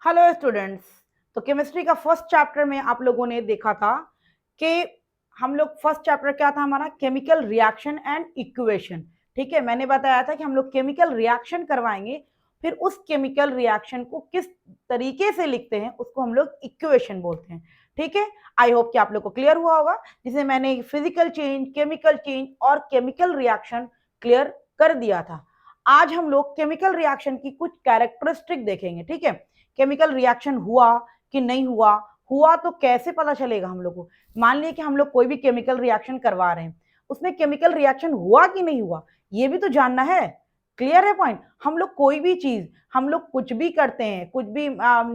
Hello students. तो chemistry का first chapter में आप लोगों ने देखा था कि हम लोग फर्स्ट चैप्टर क्या था हमारा, केमिकल रिएक्शन एंड इक्वेशन। ठीक है, मैंने बताया था कि हम लोग केमिकल रिएक्शन करवाएंगे, फिर उस केमिकल रिएक्शन को किस तरीके से लिखते हैं उसको हम लोग इक्वेशन बोलते हैं। ठीक है, आई होप कि आप लोग को क्लियर हुआ होगा, जिसे मैंने फिजिकल चेंज, केमिकल चेंज और केमिकल रिएक्शन क्लियर कर दिया था। आज हम लोग केमिकल रिएक्शन की कुछ कैरेक्टरिस्टिक देखेंगे। ठीक है, केमिकल रिएक्शन हुआ कि नहीं हुआ, हुआ तो कैसे पता चलेगा हम लोग को। मान लिया कि हम लोग कोई भी केमिकल रिएक्शन करवा रहे हैं, उसमें केमिकल रिएक्शन हुआ कि नहीं हुआ ये भी तो जानना है। क्लियर है पॉइंट। हम लोग कोई भी चीज, हम लोग कुछ भी करते हैं, कुछ भी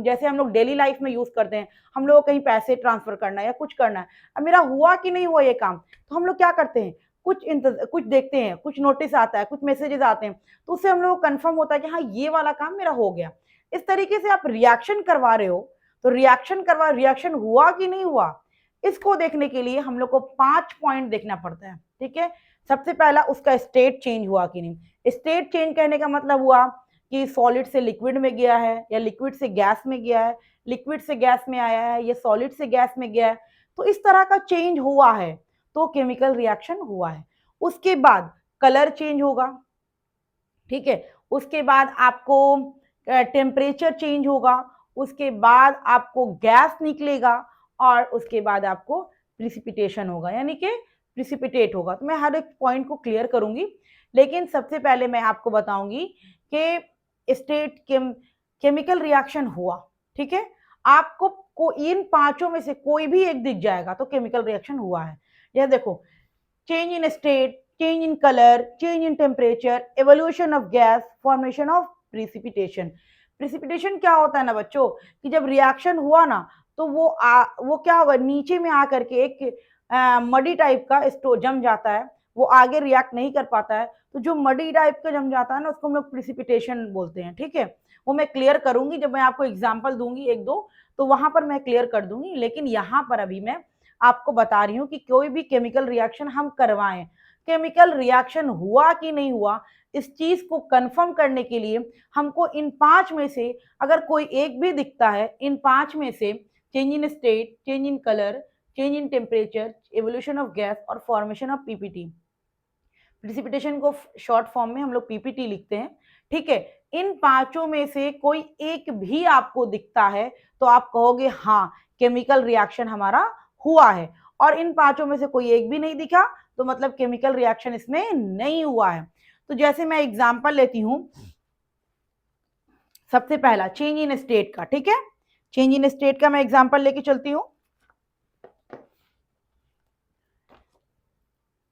जैसे हम लोग डेली लाइफ में यूज करते हैं, हम लोग को कहीं पैसे ट्रांसफर करना है या कुछ करना है, अब मेरा हुआ कि नहीं हुआ ये काम, तो हम लोग क्या करते हैं, कुछ देखते हैं, कुछ नोटिस आता है, कुछ मैसेजेस आते हैं, तो उससे हम लोग को कंफर्म होता है कि हाँ ये वाला काम मेरा हो गया। इस तरीके से आप रिएक्शन करवा रहे हो, तो रिएक्शन हुआ कि नहीं हुआ, इसको देखने के लिए हम लोग को 5 पॉइंट देखना पड़ता है। ठीक है, सबसे पहला उसका स्टेट चेंज हुआ कि नहीं। स्टेट चेंज कहने का मतलब हुआ कि सॉलिड से लिक्विड में गया है या लिक्विड से गैस में गया है, लिक्विड से गैस में आया है या सॉलिड से गैस में गया है, तो इस तरह का चेंज हुआ है तो केमिकल रिएक्शन हुआ है। उसके बाद कलर चेंज होगा। ठीक है, उसके बाद आपको टेम्परेचर चेंज होगा, उसके बाद आपको गैस निकलेगा और उसके बाद आपको प्रिसिपिटेशन होगा, यानी कि प्रिसिपिटेट होगा। तो मैं हर एक पॉइंट को क्लियर करूंगी, लेकिन सबसे पहले मैं आपको बताऊंगी कि केमिकल रिएक्शन हुआ। ठीक है, आपको इन पांचों में से कोई भी एक दिख जाएगा तो केमिकल रिएक्शन हुआ है। यह देखो, change in state, change in color, change in temperature, evolution of gas, formation of precipitation। Precipitation क्या होता है ना बच्चों, कि जब रिएक्शन हुआ ना तो वो क्या हुआ, नीचे में आकर के एक मडी टाइप का स्टो जम जाता है, वो आगे रिएक्ट नहीं कर पाता है, तो जो मडी टाइप का जम जाता है ना उसको हम लोग प्रिसिपिटेशन बोलते हैं। ठीक है, वो मैं क्लियर करूंगी जब मैं आपको एग्जाम्पल दूंगी एक दो, तो वहां पर मैं क्लियर कर दूंगी, लेकिन यहाँ पर अभी मैं आपको बता रही हूँ कि कोई भी केमिकल रिएक्शन हम करवाएं, केमिकल रिएक्शन हुआ कि नहीं हुआ, इस चीज को कंफर्म करने के लिए हमको इन पांच में से अगर कोई एक भी दिखता है, इन पांच में से change in state, change in colour, change in temperature, evolution of gas और फॉर्मेशन ऑफ पीपीटी, प्रिसिपिटेशन को शॉर्ट फॉर्म में हम लोग पीपीटी लिखते हैं। ठीक है, इन पांचों में से कोई एक भी आपको दिखता है तो आप कहोगे हाँ केमिकल रिएक्शन हमारा हुआ है, और इन पांचों में से कोई एक भी नहीं दिखा तो मतलब केमिकल रिएक्शन इसमें नहीं हुआ है। तो जैसे मैं एग्जांपल लेती हूं, सबसे पहला चेंज इन स्टेट का। ठीक है, चेंज इन स्टेट का मैं एग्जांपल लेके चलती हूं।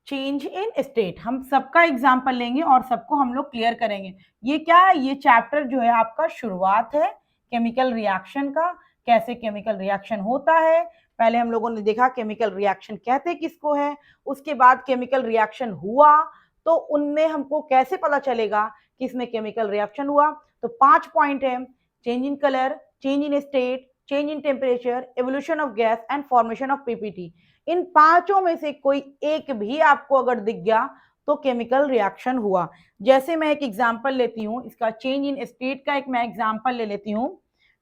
चेंज इन स्टेट हम सबका एग्जाम्पल लेंगे और सबको हम लोग क्लियर करेंगे। ये क्या है, ये चैप्टर जो है आपका शुरुआत है केमिकल रिएक्शन का, कैसे केमिकल रिएक्शन होता है। पहले हम लोगों ने देखा केमिकल रिएक्शन कहते किसको है, उसके बाद केमिकल रिएक्शन हुआ तो उनमें हमको कैसे पता चलेगा कि इसमें केमिकल रिएक्शन हुआ। तो 5 पॉइंट है, change in colour, change in state, change in temperature, evolution of gas and formation of PPT. इन पांचों में से कोई एक भी आपको अगर दिख गया तो केमिकल रिएक्शन हुआ। जैसे मैं एक एग्जांपल लेती हूं इसका, चेंज इन स्टेट का एक मैं एग्जांपल ले लेती हूं।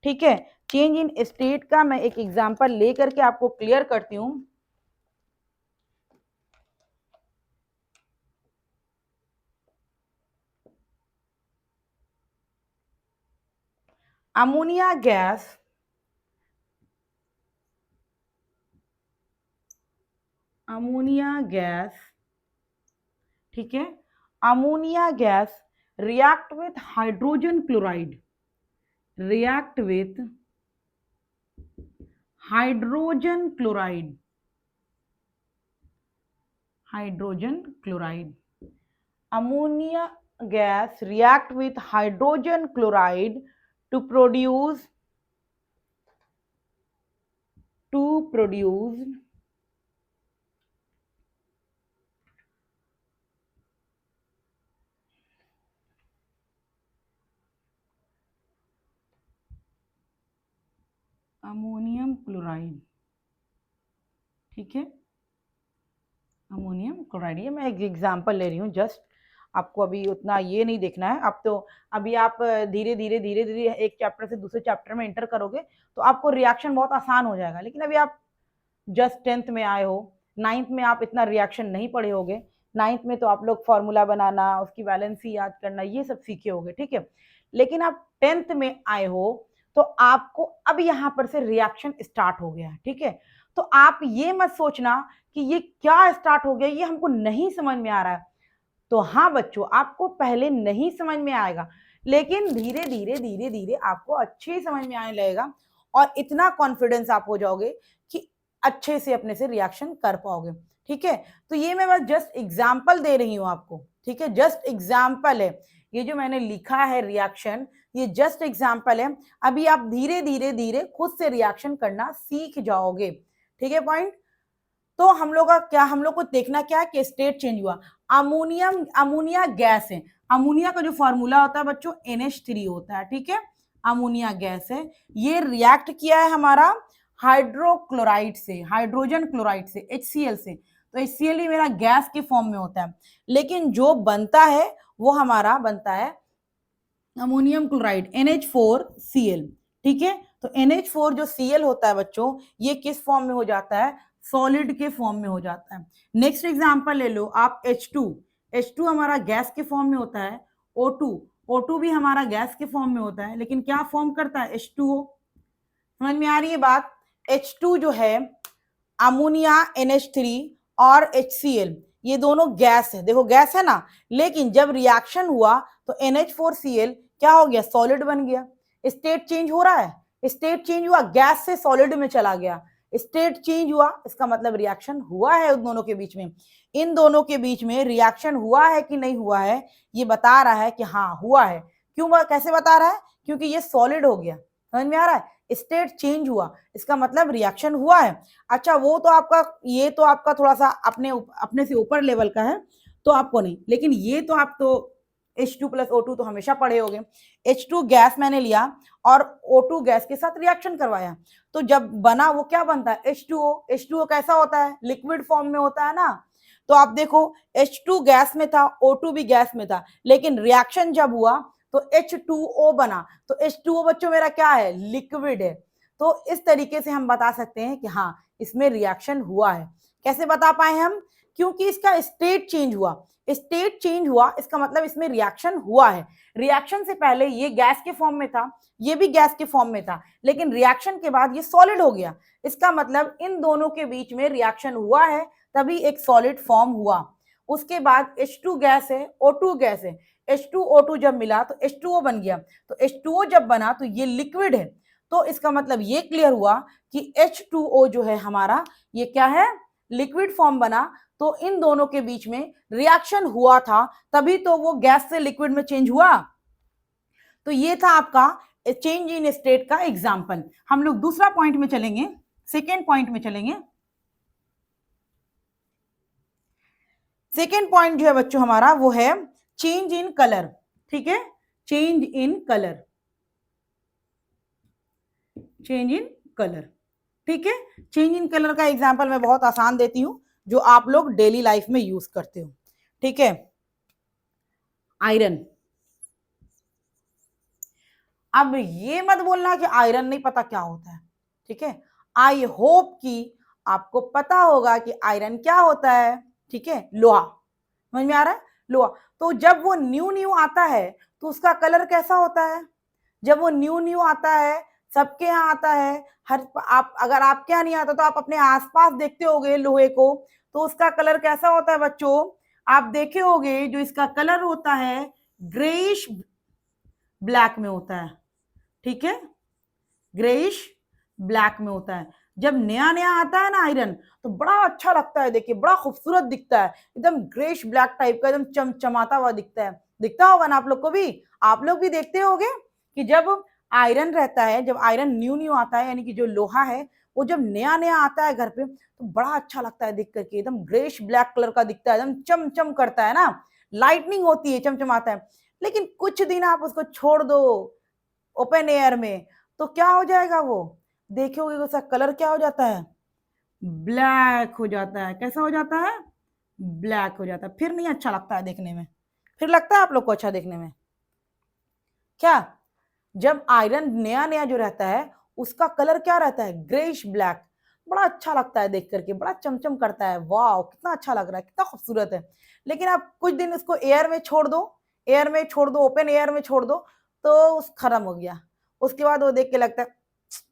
ठीक है, चेंज इन स्टेट का मैं एक एग्जांपल लेकर के आपको क्लियर करती हूं। अमोनिया गैस, अमोनिया गैस, ठीक है, ammonia gas react with hydrogen chloride, react with hydrogen chloride, hydrogen chloride, ammonia gas react with hydrogen chloride to produce to produce ammonium chloride. ठीक है, अमोनियम क्लोराइड, ये मैं एक example ले रही हूँ जस्ट, आपको अभी उतना ये नहीं देखना है। अब तो अभी आप धीरे धीरे धीरे धीरे एक चैप्टर से दूसरे चैप्टर में एंटर करोगे तो आपको रिएक्शन बहुत आसान हो जाएगा। लेकिन अभी आप जस्ट 10th में आए हो, 9th में आप इतना रिएक्शन नहीं पढ़े होगे। 9th में तो आप लोग फॉर्मूला बनाना, उसकी वैलेंसी याद करना, ये सब सीखे होगे, ठीक है। लेकिन आप 10th में आए हो तो आपको अब यहां पर से रिएक्शन स्टार्ट हो गया है, ठीक है। तो आप ये मत सोचना कि ये क्या स्टार्ट हो गया, ये हमको नहीं समझ में आ रहा है। तो हाँ बच्चों, आपको पहले नहीं समझ में आएगा, लेकिन धीरे धीरे धीरे धीरे आपको अच्छे समझ में आने लगेगा और इतना कॉन्फिडेंस आप हो जाओगे कि अच्छे से अपने से रिएक्शन कर पाओगे, ठीक है। तो ये मैं बस जस्ट एग्जाम्पल दे रही हूं आपको, ठीक है, जस्ट एग्जाम्पल है। ये जो मैंने लिखा है रिएक्शन, ये जस्ट एग्जाम्पल है। अभी आप धीरे धीरे धीरे खुद से रिएक्शन करना सीख जाओगे, ठीक है पॉइंट। तो हम लोग का क्या, हम लोग को देखना क्या है कि स्टेट चेंज हुआ। अमोनिया गैस है। अमोनिया का जो फॉर्मूला होता है बच्चों NH3 होता है, ठीक है। अमोनिया गैस है, ये रिएक्ट किया है हमारा हाइड्रोक्लोराइड से, हाइड्रोजन क्लोराइड से, HCl से। तो HCl ही मेरा गैस के फॉर्म में होता है, लेकिन जो बनता है वो हमारा बनता है अमोनियम क्लोराइड NH4Cl, ठीक है। तो NH4 जो Cl होता है बच्चों, ये किस फॉर्म में हो जाता है, सॉलिड के फॉर्म में हो जाता है। नेक्स्ट एग्जांपल ले लो आप H2 हमारा गैस के फॉर्म में होता है। O2 भी हमारा गैस के फॉर्म में होता है, लेकिन क्या फॉर्म करता है, H2O। समझ में आ रही है बात। H2 जो है, अमोनिया NH3 और HCl, ये दोनों गैस है, देखो गैस है ना, लेकिन जब रिएक्शन हुआ तो NH4Cl क्या हो गया, सॉलिड बन गया। स्टेट चेंज हो रहा है, स्टेट चेंज हुआ, गैस से सॉलिड में चला गया, स्टेट चेंज हुआ, इसका मतलब रिएक्शन हुआ है उन दोनों के बीच में। इन दोनों के बीच में रिएक्शन हुआ है कि नहीं हुआ है, ये बता रहा है कि हाँ हुआ है। क्यों, कैसे बता रहा है, क्योंकि ये सॉलिड हो गया। समझ में आ रहा है, स्टेट चेंज हुआ, इसका मतलब रिएक्शन हुआ है। अच्छा, वो तो आपका, ये तो आपका थोड़ा सा अपने से ऊपर लेवल का है, तो आपको नहीं, लेकिन ये तो आप तो H2 + O2 तो हमेशा पढ़े होगे। H2 गैस मैंने लिया और O2 गैस के साथ रिएक्शन करवाया, तो जब बना वो क्या बनता है, H2O कैसा होता है, लिक्विड फॉर्म में होता है ना। तो आप देखो H2 गैस में था, O2 भी गैस में था, लेकिन रिएक्शन जब हुआ तो H2O बना। तो H2O बच्चों मेरा क्या है, लिक्विड है। तो इस तरीके से हम बता सकते हैं कि हाँ इसमें रिएक्शन हुआ है। कैसे बता पाए हम, क्योंकि इसका स्टेट चेंज हुआ। स्टेट चेंज हुआ इसका मतलब इसमें रिएक्शन हुआ है। रिएक्शन से पहले ये गैस के फॉर्म में था, ये भी गैस के फॉर्म में था, लेकिन रिएक्शन के बाद ये सॉलिड हो गया। इसका मतलब इन दोनों के बीच में रिएक्शन हुआ है, तभी एक सॉलिड फॉर्म हुआ। उसके बाद H2 गैस है, O2 गैस है, H2O2 जब मिला तो H2O बन गया। तो H2O जब बना तो ये लिक्विड है। तो इसका मतलब ये क्लियर हुआ कि H2O जो है हमारा, ये क्या है, लिक्विड फॉर्म बना। तो इन दोनों के बीच में रिएक्शन हुआ था, तभी तो वो गैस से लिक्विड में चेंज हुआ। तो ये था आपका चेंज इन स्टेट का एग्जांपल। हम लोग दूसरा पॉइंट में चलेंगे, सेकेंड पॉइंट में चलेंगे। सेकेंड पॉइंट जो है बच्चों हमारा वो है चेंज इन कलर, ठीक है, change in colour, change in colour, ठीक है। चेंज इन कलर का एग्जांपल मैं बहुत आसान देती हूं, जो आप लोग डेली लाइफ में यूज करते हो, ठीक है। आयरन, अब ये मत बोलना कि आयरन नहीं पता क्या होता है, ठीक है। आई होप कि आपको पता होगा कि आयरन क्या होता है, ठीक है, लोहा। समझ में आ रहा है, लोहा। तो जब वो न्यू न्यू आता है तो उसका कलर कैसा होता है, जब वो न्यू न्यू आता है, सबके यहाँ आता है, हर आप, अगर आपके यहाँ नहीं आता तो आप अपने आसपास देखते होगे लोहे को, तो उसका कलर कैसा होता है बच्चों, आप देखे होगे जो इसका कलर होता है ग्रेइश ब्लैक में होता है, ठीक है, ग्रेइश ब्लैक में होता है। जब नया नया आता है ना आयरन, तो बड़ा अच्छा लगता है, देखिए बड़ा खूबसूरत दिखता है, एकदम ग्रेइश ब्लैक टाइप का, एकदम चमचमाता हुआ दिखता है। दिखता होगा ना आप लोग को भी, आप लोग भी देखते होगे कि जब आयरन रहता है, जब आयरन न्यू न्यू आता है, यानी कि जो लोहा है वो जब नया नया आता है घर पे, तो बड़ा अच्छा लगता है देख करके, एकदम ग्रेइश ब्लैक कलर का दिखता है, एकदम चमचम करता है ना, लाइटनिंग होती है, चमचमाता है। लेकिन कुछ दिन आप उसको छोड़ दो ओपन एयर में, तो क्या हो जाएगा, वो देखोगे उसका कलर क्या हो जाता है, ब्लैक हो जाता है। कैसा हो जाता है, ब्लैक हो जाता है, फिर नहीं अच्छा लगता है देखने में, फिर लगता है आप लोग को अच्छा देखने में? क्या जब आयरन नया नया जो रहता है उसका कलर क्या रहता है? Greyish black. बड़ा अच्छा लगता है देख करके, बड़ा चमचम करता है, वाह कितना अच्छा लग रहा है, कितना खूबसूरत है। लेकिन आप कुछ दिन उसको एयर में छोड़ दो, एयर में छोड़ दो, ओपन एयर में छोड़ दो, तो उस खत्म हो गया। उसके बाद वो देख के लगता है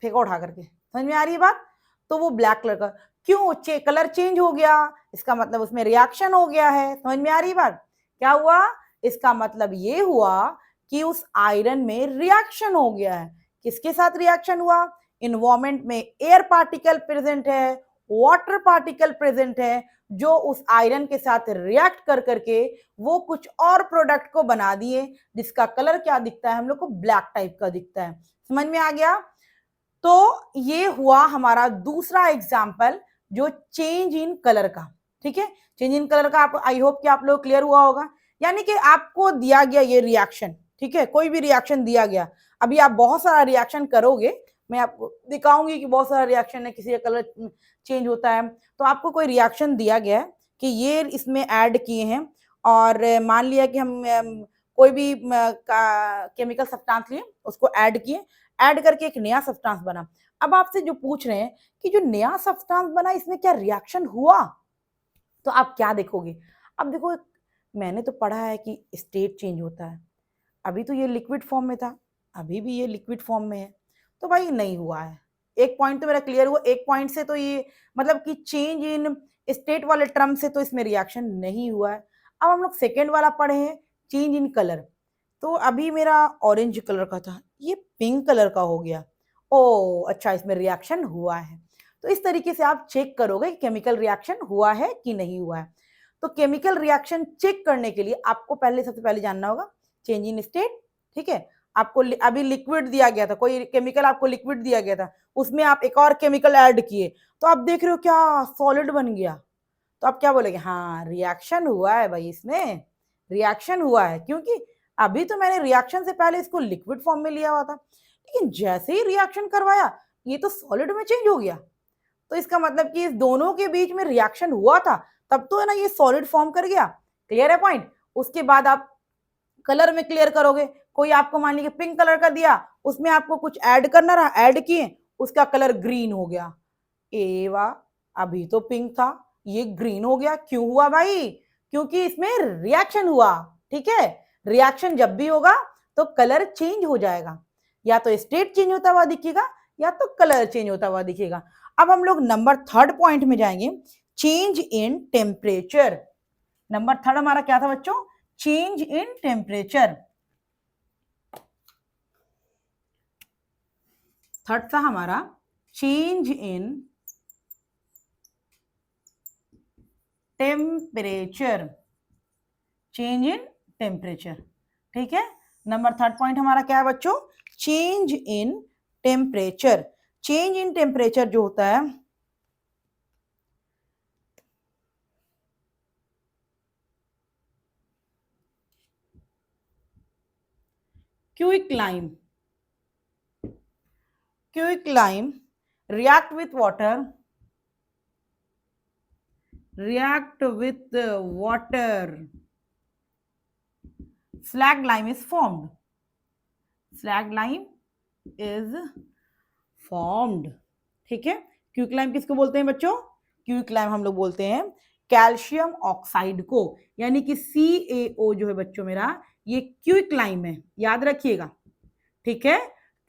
फेंको उठा करके। समझ में आ रही है बात? तो वो ब्लैक कलर का क्यों कलर चेंज हो गया? इसका मतलब उसमें रिएक्शन हो गया है। समझ में आ रही बात? क्या हुआ? इसका मतलब ये हुआ कि उस आयरन में रिएक्शन हो गया है। किसके साथ रिएक्शन हुआ? इन्वायरमेंट में एयर पार्टिकल प्रेजेंट है, वाटर पार्टिकल प्रेजेंट है, जो उस आयरन के साथ रिएक्ट कर करके वो कुछ और प्रोडक्ट को बना दिए, जिसका कलर क्या दिखता है हम लोग को? ब्लैक टाइप का दिखता है। समझ में आ गया? तो ये हुआ हमारा दूसरा एग्जाम्पल, जो चेंज इन कलर का। ठीक है, चेंज इन कलर का आप आई होप कि आप लोग क्लियर हुआ होगा। यानी कि आपको दिया गया ये रिएक्शन, ठीक है, कोई भी रिएक्शन दिया गया, अभी आप बहुत सारा रिएक्शन करोगे, मैं आपको दिखाऊंगी कि बहुत सारा रिएक्शन है, किसी का कलर चेंज होता है। तो आपको कोई रिएक्शन दिया गया है कि ये इसमें ऐड किए हैं, और मान लिया कि हम कोई भी केमिकल सब्सटेंस लिए, उसको ऐड किए, ऐड करके एक नया सब्सटेंस बना। अब आपसे जो पूछ रहे हैं कि जो नया सब्सटेंस बना इसमें क्या रिएक्शन हुआ, तो आप क्या देखोगे? अब देखो, मैंने तो पढ़ा है कि स्टेट चेंज होता है, अभी तो ये लिक्विड फॉर्म में था, अभी भी ये लिक्विड फॉर्म में है, तो भाई नहीं हुआ है। एक पॉइंट तो मेरा क्लियर हुआ, एक पॉइंट से तो ये मतलब कि चेंज इन स्टेट वाले टर्म से तो इसमें रिएक्शन नहीं हुआ है। अब हम लोग सेकेंड वाला पढ़े हैं, चेंज इन कलर। तो अभी मेरा ऑरेंज कलर का था, ये पिंक कलर का हो गया। ओ अच्छा, इसमें रिएक्शन हुआ है। तो इस तरीके से आप चेक करोगे कि केमिकल रिएक्शन हुआ है कि नहीं हुआ है। तो केमिकल रिएक्शन चेक करने के लिए आपको सबसे पहले जानना होगा चेंज इन स्टेट। ठीक है, आपको अभी लिक्विड दिया गया था, कोई केमिकल आपको लिक्विड दिया गया था, उसमें आप एक और केमिकल ऐड किए, तो आप देख रहे हो क्या सॉलिड बन गया, तो आप क्या बोलेंगे? हाँ रिएक्शन हुआ है भाई, इसमें रिएक्शन हुआ है, क्योंकि अभी तो मैंने रिएक्शन से पहले इसको लिक्विड फॉर्म में लिया हुआ था, लेकिन जैसे ही रिएक्शन करवाया ये तो सॉलिड में चेंज हो गया। तो इसका मतलब कि इस दोनों के बीच में रिएक्शन हुआ था, तब तो है ना ये सॉलिड फॉर्म कर गया। क्लियर है पॉइंट? उसके बाद आप कलर में क्लियर करोगे, कोई आपको मान लीजिए पिंक कलर का दिया, उसमें आपको कुछ ऐड करना रहा, ऐड किए, उसका कलर ग्रीन हो गया। ए वाह, अभी तो पिंक था, ये ग्रीन हो गया। क्यों हुआ भाई? क्योंकि इसमें रिएक्शन हुआ। ठीक है, रिएक्शन जब भी होगा तो कलर चेंज हो जाएगा, या तो स्टेट चेंज होता हुआ दिखेगा या तो कलर चेंज होता हुआ दिखेगा। अब हम लोग नंबर थर्ड पॉइंट में जाएंगे, change in temperature. Number third हमारा क्या था बच्चों? Change in temperature. थर्ड था हमारा change in temperature, change in temperature. ठीक है, नंबर थर्ड पॉइंट हमारा क्या है बच्चों? Change in temperature. Change in temperature जो होता है, quicklime, quicklime react with water, react with water, slag lime is formed, slag lime is formed। ठीक है, क्विकलाइम किसको बोलते हैं बच्चों? क्विकलाइम हम लोग बोलते हैं कैल्शियम ऑक्साइड को, यानी कि CaO जो है बच्चों मेरा, ये क्विकलाइम है, याद रखिएगा। ठीक है,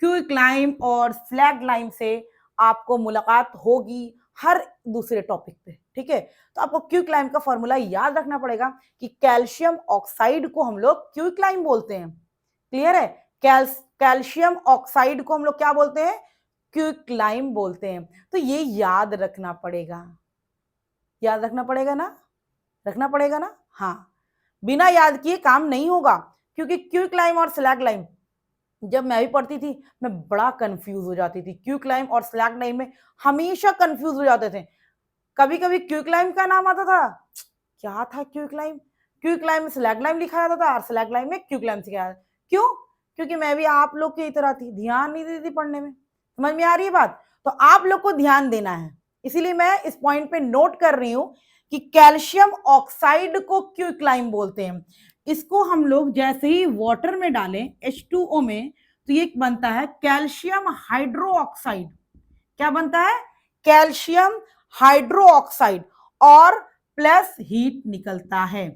क्विकलाइम और स्लैग लाइम से आपको मुलाकात होगी हर दूसरे टॉपिक पे। ठीक है, तो आपको क्विकलाइम का फॉर्मूला याद रखना पड़ेगा कि कैल्शियम ऑक्साइड को हम लोग क्विकलाइम बोलते हैं। क्लियर है? कैल्शियम ऑक्साइड को हम लोग क्या बोलते हैं? क्विकलाइम बोलते हैं। तो ये याद रखना पड़ेगा, याद रखना पड़ेगा ना, रखना पड़ेगा ना। हाँ, बिना याद किए काम नहीं होगा, क्योंकि क्विकलाइम और स्लैग लाइम जब मैं भी पढ़ती थी मैं बड़ा कंफ्यूज हो जाती थी। क्विकलाइम और स्लैग लाइम में हमेशा कंफ्यूज हो जाते थे। कभी कभी क्विकलाइम का नाम आता था, क्या था क्विकलाइम, क्विकलाइम में स्लैग लाइम लिखा जाता था और स्लैग लाइम में क्विकलाइम सिखाया जाता। क्यों? क्योंकि मैं भी आप लोग की तरह थी, ध्यान नहीं देती थी पढ़ने में। समझ में आ रही है बात? तो आप लोग को ध्यान देना है, इसीलिए मैं इस पॉइंट पे नोट कर रही हूं कि कैल्शियम ऑक्साइड को क्विकलाइम बोलते हैं। इसको हम लोग जैसे ही वाटर में डालें H2O में, तो ये बनता है कैल्शियम हाइड्रोक्साइड। क्या बनता है? कैल्शियम हाइड्रोक्साइड, और प्लस हीट निकलता है।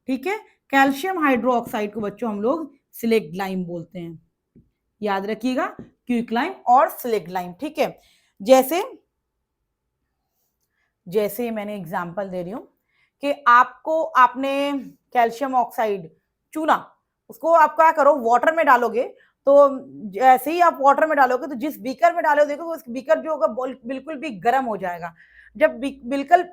ठीक है, कैल्शियम हाइड्रोक्साइड को बच्चों हम लोग सिलेक्ट लाइम बोलते हैं, याद रखिएगा, क्विक लाइम और सिलेक्ट लाइम। ठीक है, जैसे जैसे मैंने एग्जांपल दे रही हूं कि आपने कैल्शियम ऑक्साइड चूना, उसको आप क्या करो, वाटर में डालोगे, तो जैसे ही आप वाटर में डालोगे तो जिस बीकर में डालोगे देखो उस बीकर जो होगा बिल्कुल भी गर्म हो जाएगा। जब बिल्कुल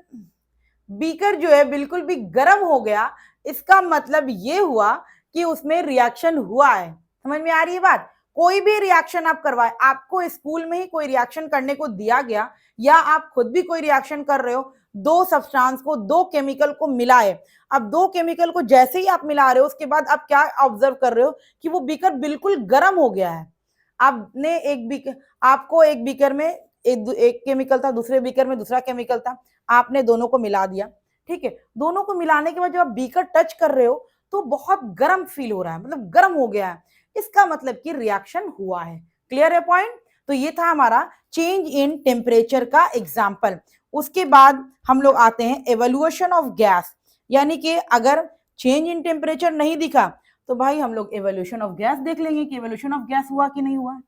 बीकर जो है बिल्कुल भी गर्म हो गया, इसका मतलब ये हुआ कि उसमें रिएक्शन हुआ है। समझ में आ रही है बात? कोई भी रिएक्शन आप करवाए, आपको स्कूल में ही कोई रिएक्शन करने को दिया गया या आप खुद भी कोई रिएक्शन कर रहे हो, दो सब्सटेंस को, दो केमिकल को मिलाए, अब दो केमिकल को जैसे ही आप मिला रहे हो उसके बाद आप क्या ऑब्जर्व कर रहे हो कि वो बीकर बिल्कुल गर्म हो गया है। आपने एक बीकर, आपको एक बीकर में एक केमिकल था, दूसरे बीकर में दूसरा केमिकल था, आपने दोनों को मिला दिया। ठीक है, दोनों को मिलाने के बाद जब आप बीकर टच कर रहे हो तो बहुत गर्म फील हो रहा है, मतलब गर्म हो गया है, इसका मतलब कि रिएक्शन हुआ है। क्लियर है पॉइंट? तो ये था हमारा चेंज इन टेम्परेचर का एग्जाम्पल। उसके बाद हम लोग आते हैं एवोल्यूशन ऑफ गैस, यानी कि अगर चेंज इन टेम्परेचर नहीं दिखा तो भाई हम लोग एवोल्यूशन ऑफ गैस देख लेंगे कि एवोल्यूशन ऑफ गैस हुआ कि नहीं हुआ।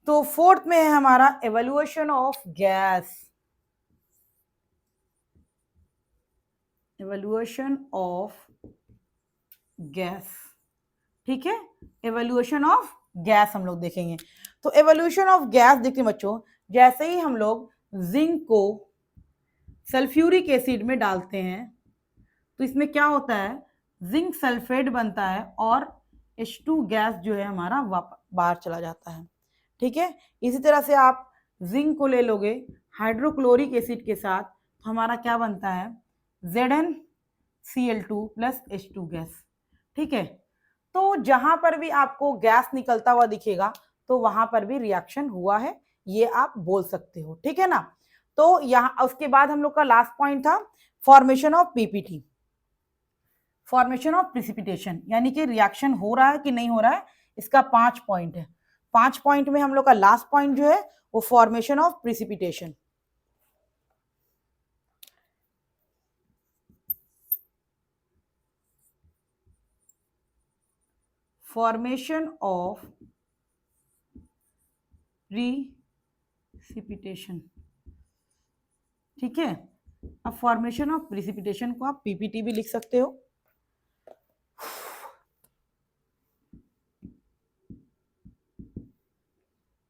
तो फोर्थ में है हमारा evolution of gas, evolution of gas. ठीक है, एवोल्यूशन ऑफ गैस हम लोग देखेंगे। तो एवोल्यूशन ऑफ गैस देखिए बच्चों, जैसे ही हम लोग जिंक को सल्फ्यूरिक एसिड में डालते हैं तो इसमें क्या होता है, जिंक सल्फेट बनता है और H2 गैस जो है हमारा बाहर चला जाता है। ठीक है, इसी तरह से आप जिंक को ले लोगे हाइड्रोक्लोरिक एसिड के साथ, तो हमारा क्या बनता है, ZnCl2 प्लस H2 गैस। ठीक है, तो जहां पर भी आपको गैस निकलता हुआ दिखेगा तो वहां पर भी रिएक्शन हुआ है, ये आप बोल सकते हो। ठीक है ना? तो यहाँ उसके बाद हम लोग का लास्ट पॉइंट था formation of PPT, formation of precipitation, यानी कि रिएक्शन हो रहा है कि नहीं हो रहा है, इसका 5 पॉइंट है। 5 पॉइंट में हम लोग का लास्ट पॉइंट जो है वो formation of precipitation. Formation of precipitation. ठीक है, अब फॉर्मेशन ऑफ प्रिसिपिटेशन को आप पीपीटी भी लिख सकते हो।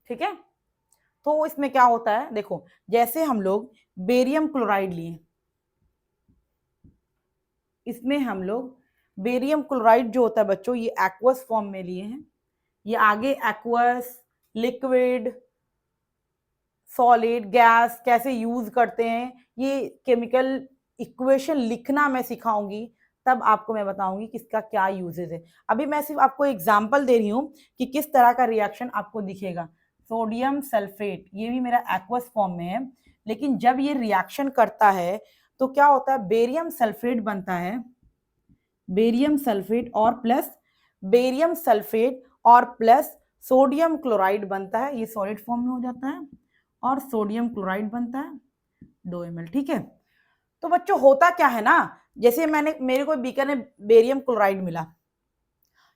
ठीक है, तो इसमें क्या होता है, देखो जैसे हम लोग बेरियम क्लोराइड लिए, इसमें हम लोग बेरियम क्लोराइड जो होता है बच्चों ये एक्वस फॉर्म में लिए हैं। ये आगे एक्वस, लिक्विड, सॉलिड, गैस कैसे यूज करते हैं, ये केमिकल इक्वेशन लिखना मैं सिखाऊंगी, तब आपको मैं बताऊंगी कि इसका क्या यूजेस है। अभी मैं सिर्फ आपको एग्जांपल दे रही हूँ कि किस तरह का रिएक्शन आपको दिखेगा। सोडियम सल्फेट ये भी मेरा एक्वस फॉर्म में है, लेकिन जब ये रिएक्शन करता है तो क्या होता है, बेरियम सल्फेट बनता है, बेरियम सल्फेट और प्लस बेरियम सल्फेट और प्लस सोडियम क्लोराइड बनता है, ये सॉलिड फॉर्म में हो जाता है, और सोडियम क्लोराइड बनता है 2 ml। ठीक है, तो बच्चों होता क्या है ना, जैसे मेरे को बीकर में बेरियम क्लोराइड मिला,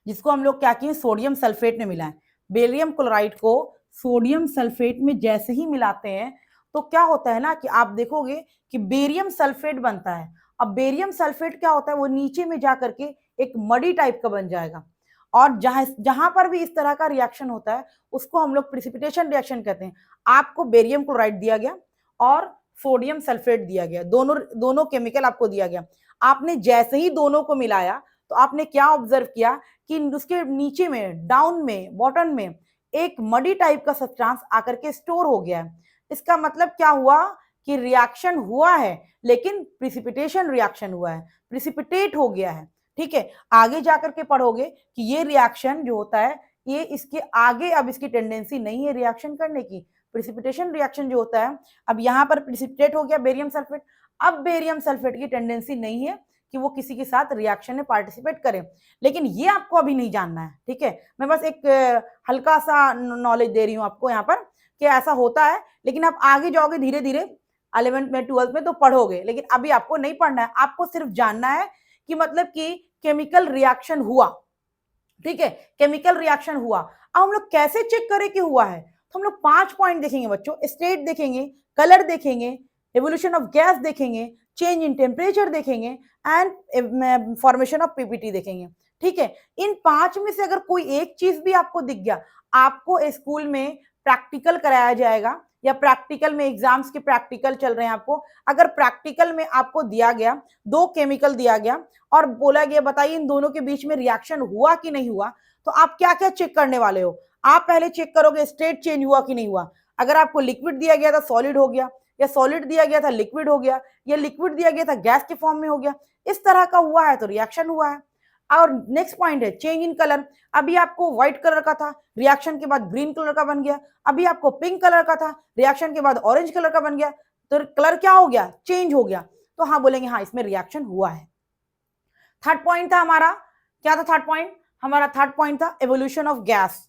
जिसको हम लोग क्या किए, सोडियम सल्फेट में मिला है। बेरियम क्लोराइड को सोडियम सल्फेट में जैसे ही मिलाते हैं तो क्या होता है ना कि आप देखोगे कि बेरियम सल्फेट बनता है। अब बेरियम सल्फेट क्या होता है, वो नीचे में जा करके एक मडी टाइप का बन जाएगा, और जहां जहां पर भी इस तरह का रिएक्शन होता है उसको हम लोग प्रिसिपिटेशन रिएक्शन कहते हैं। आपको बेरियम क्लोराइड दिया गया और सोडियम सल्फेट दिया गया, दोनों दोनों केमिकल आपको दिया गया, आपने जैसे ही दोनों को मिलाया तो आपने क्या ऑब्जर्व किया कि उसके नीचे में, डाउन में, बॉटम में एक मडी टाइप का सब्सटेंस आकर के स्टोर हो गया है। इसका मतलब क्या हुआ कि रिएक्शन हुआ है, लेकिन प्रिसिपिटेशन रिएक्शन हुआ है, प्रिसिपिटेट हो गया है। ठीक है, आगे जाकर के पढ़ोगे कि ये रिएक्शन जो होता है ये इसके आगे अब इसकी टेंडेंसी नहीं है रिएक्शन करने की, प्रिसिपिटेशन रिएक्शन जो होता है, अब यहाँ पर प्रिसिपिटेट हो गया बेरियम सल्फेट, अब बेरियम सल्फेट की टेंडेंसी नहीं है कि वो किसी के साथ रिएक्शन में पार्टिसिपेट करे, लेकिन ये आपको अभी नहीं जानना है, ठीक है। मैं बस एक हल्का सा नॉलेज दे रही हूँ आपको यहाँ पर कि ऐसा होता है, लेकिन आप आगे जाओगे धीरे धीरे 11th में 12th में तो पढ़ोगे, लेकिन अभी आपको नहीं पढ़ना है, आपको सिर्फ जानना है कि मतलब कि केमिकल रिएक्शन हुआ, ठीक है, केमिकल रिएक्शन हुआ। अब हम लोग कैसे चेक करें कि हुआ है, तो हम लोग 5 पॉइंट देखेंगे बच्चों, स्टेट देखेंगे, कलर देखेंगे, एवोल्यूशन ऑफ गैस देखेंगे, चेंज इन टेम्परेचर देखेंगे एंड फॉर्मेशन ऑफ पीपीटी देखेंगे, ठीक है। इन 5 में से अगर कोई एक चीज भी आपको दिख गया, आपको स्कूल में प्रैक्टिकल कराया जाएगा या प्रैक्टिकल में एग्जाम्स के प्रैक्टिकल चल रहे हैं आपको, अगर प्रैक्टिकल में आपको दिया गया 2 केमिकल दिया गया और बोला गया बताइए इन दोनों के बीच में रिएक्शन हुआ कि नहीं हुआ, तो आप क्या क्या चेक करने वाले हो। आप पहले चेक करोगे स्टेट चेंज हुआ कि नहीं हुआ, अगर आपको लिक्विड दिया गया था सॉलिड हो गया, या सॉलिड दिया गया था लिक्विड हो गया, या लिक्विड दिया गया था गैस के फॉर्म में हो गया, इस तरह का हुआ है तो रिएक्शन हुआ है। और नेक्स्ट पॉइंट है चेंज इन कलर, अभी आपको व्हाइट कलर का था, रिएक्शन के बाद ग्रीन कलर का बन गया, अभी आपको पिंक कलर का था, रिएक्शन के बाद ऑरेंज कलर का बन गया, तो कलर क्या हो गया, चेंज हो गया, तो हाँ बोलेंगे हाँ इसमें रिएक्शन हुआ है। थर्ड पॉइंट था हमारा, क्या था थर्ड पॉइंट, हमारा थर्ड पॉइंट था एवोल्यूशन ऑफ गैस,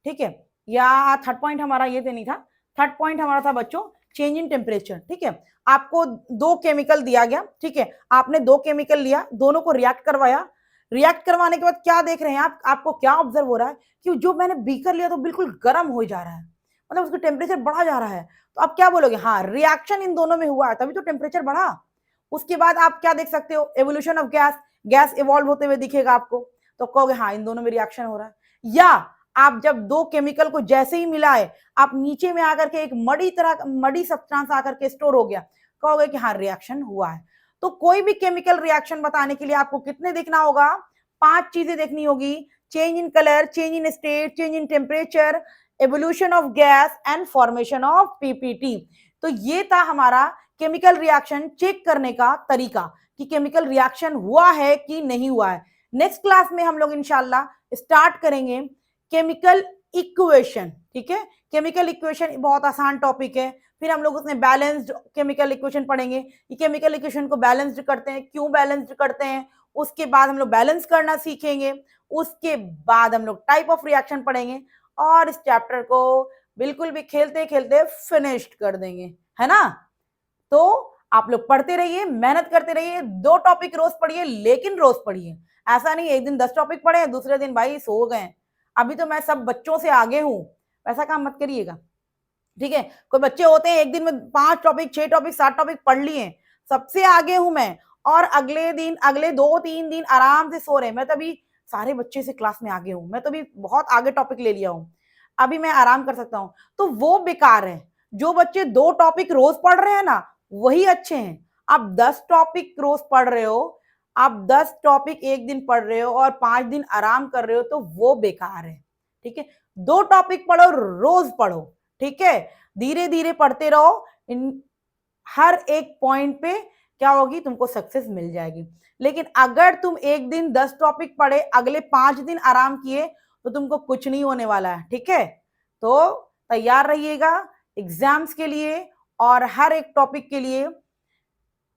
ठीक है, या थर्ड पॉइंट हमारा ये तो नहीं था, थर्ड पॉइंट हमारा था बच्चों चेंज इन टेम्परेचर, ठीक है। आपको 2 केमिकल दिया गया, ठीक है, आपने 2 केमिकल लिया, दोनों को रिएक्ट करवाया, रिएक्ट करवाने के बाद क्या देख रहे हैं आप, आपको क्या ऑब्जर्व हो रहा है कि जो मैंने बीकर लिया तो बिल्कुल गर्म हो जा रहा है, मतलब उसका टेम्परेचर बढ़ा जा रहा है, तो आप क्या बोलोगे, हाँ रिएक्शन इन दोनों में हुआ है तभी तो टेम्परेचर बढ़ा। उसके बाद आप क्या देख सकते हो, evolution of gas, gas evolve होते हुए दिखेगा आपको, तो कहोगे हाँ इन दोनों में रिएक्शन हो रहा है। या आप जब 2 केमिकल को जैसे ही मिलाए, आप नीचे में आकर के एक मड़ी सब्सटेंस आकर के स्टोर हो गया, कहोगे कि हाँ रिएक्शन हुआ है। तो कोई भी केमिकल रिएक्शन बताने के लिए आपको कितने देखना होगा, 5 चीजें देखनी होगी, change in colour, change in state, change in temperature, evolution of gas and formation of PPT. तो ये था हमारा केमिकल रिएक्शन चेक करने का तरीका कि केमिकल रिएक्शन हुआ है कि नहीं हुआ है। नेक्स्ट क्लास में हम लोग इंशाल्लाह स्टार्ट करेंगे केमिकल इक्वेशन, ठीक है, केमिकल इक्वेशन बहुत आसान टॉपिक है, फिर हम लोग उसमें बैलेंस्ड केमिकल इक्वेशन पढ़ेंगे, ये केमिकल इक्वेशन को बैलेंस्ड करते हैं, क्यों बैलेंस्ड करते हैं, उसके बाद हम लोग बैलेंस करना सीखेंगे, उसके बाद हम लोग टाइप ऑफ रिएक्शन पढ़ेंगे और इस चैप्टर को बिल्कुल भी खेलते खेलते फिनिश्ड कर देंगे, है ना। तो आप लोग पढ़ते रहिए, मेहनत करते रहिए, 2 टॉपिक रोज पढ़िए, लेकिन रोज पढ़िए, ऐसा नहीं एक दिन 10 टॉपिक पढ़े दूसरे दिन भाई सो गए, अभी तो मैं सब बच्चों से आगे हूं, ऐसा काम मत करिएगा, ठीक है। कोई बच्चे होते हैं एक दिन में 5 टॉपिक 6 टॉपिक 7 टॉपिक पढ़ लिए, सबसे आगे हूं मैं, और अगले दिन अगले 2-3 दिन आराम से सो रहे हैं, मैं तो अभी सारे बच्चे से क्लास में आगे हूं, मैं तो अभी बहुत आगे टॉपिक ले लिया हूं, अभी मैं आराम कर सकता हूं, तो वो बेकार है। जो बच्चे 2 टॉपिक रोज पढ़ रहे हैं ना वही अच्छे हैं। आप 10 टॉपिक रोज पढ़ रहे हो, आप 10 टॉपिक एक दिन पढ़ रहे हो और 5 दिन आराम कर रहे हो, तो वो बेकार है, ठीक है। 2 टॉपिक पढ़ो, रोज पढ़ो, ठीक है, धीरे धीरे पढ़ते रहो, इन हर एक पॉइंट पे क्या होगी, तुमको सक्सेस मिल जाएगी। लेकिन अगर तुम एक दिन 10 टॉपिक पढ़े, अगले 5 दिन आराम किए, तो तुमको कुछ नहीं होने वाला है, ठीक है। तो तैयार रहिएगा एग्जाम्स के लिए और हर एक टॉपिक के लिए,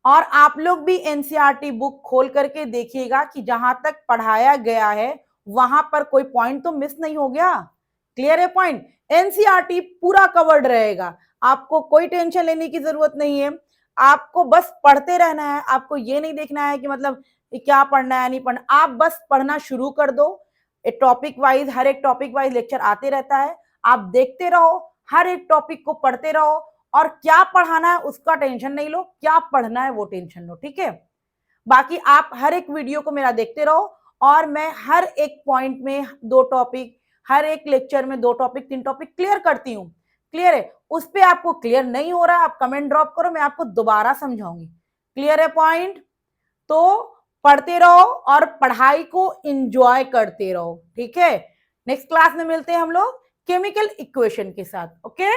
और आप लोग भी एनसीईआरटी बुक खोल करके देखिएगा कि जहां तक पढ़ाया गया है वहां पर कोई पॉइंट तो मिस नहीं हो गया, क्लियर है पॉइंट, एनसीईआरटी पूरा कवर्ड रहेगा, आपको कोई टेंशन लेने की जरूरत नहीं है, आपको बस पढ़ते रहना है, आपको ये नहीं देखना है कि मतलब क्या पढ़ना है नहीं पढ़ना, आप बस पढ़ना शुरू कर दो, एक टॉपिक वाइज, हर एक टॉपिक वाइज लेक्चर आते रहता है, आप देखते रहो, हर एक टॉपिक को पढ़ते रहो, और क्या पढ़ाना है उसका टेंशन नहीं लो, क्या पढ़ना है वो टेंशन लो, ठीक है। बाकी आप हर एक वीडियो को मेरा देखते रहो, और मैं हर एक पॉइंट में 2 टॉपिक, हर एक लेक्चर में 2 टॉपिक 3 टॉपिक क्लियर करती हूँ, क्लियर है। उस पे आपको क्लियर नहीं हो रहा है आप कमेंट ड्रॉप करो, मैं आपको दोबारा समझाऊंगी, क्लियर है पॉइंट। तो पढ़ते रहो और पढ़ाई को एंजॉय करते रहो, ठीक है। नेक्स्ट क्लास में मिलते हैं हम लोग केमिकल इक्वेशन के साथ, ओके।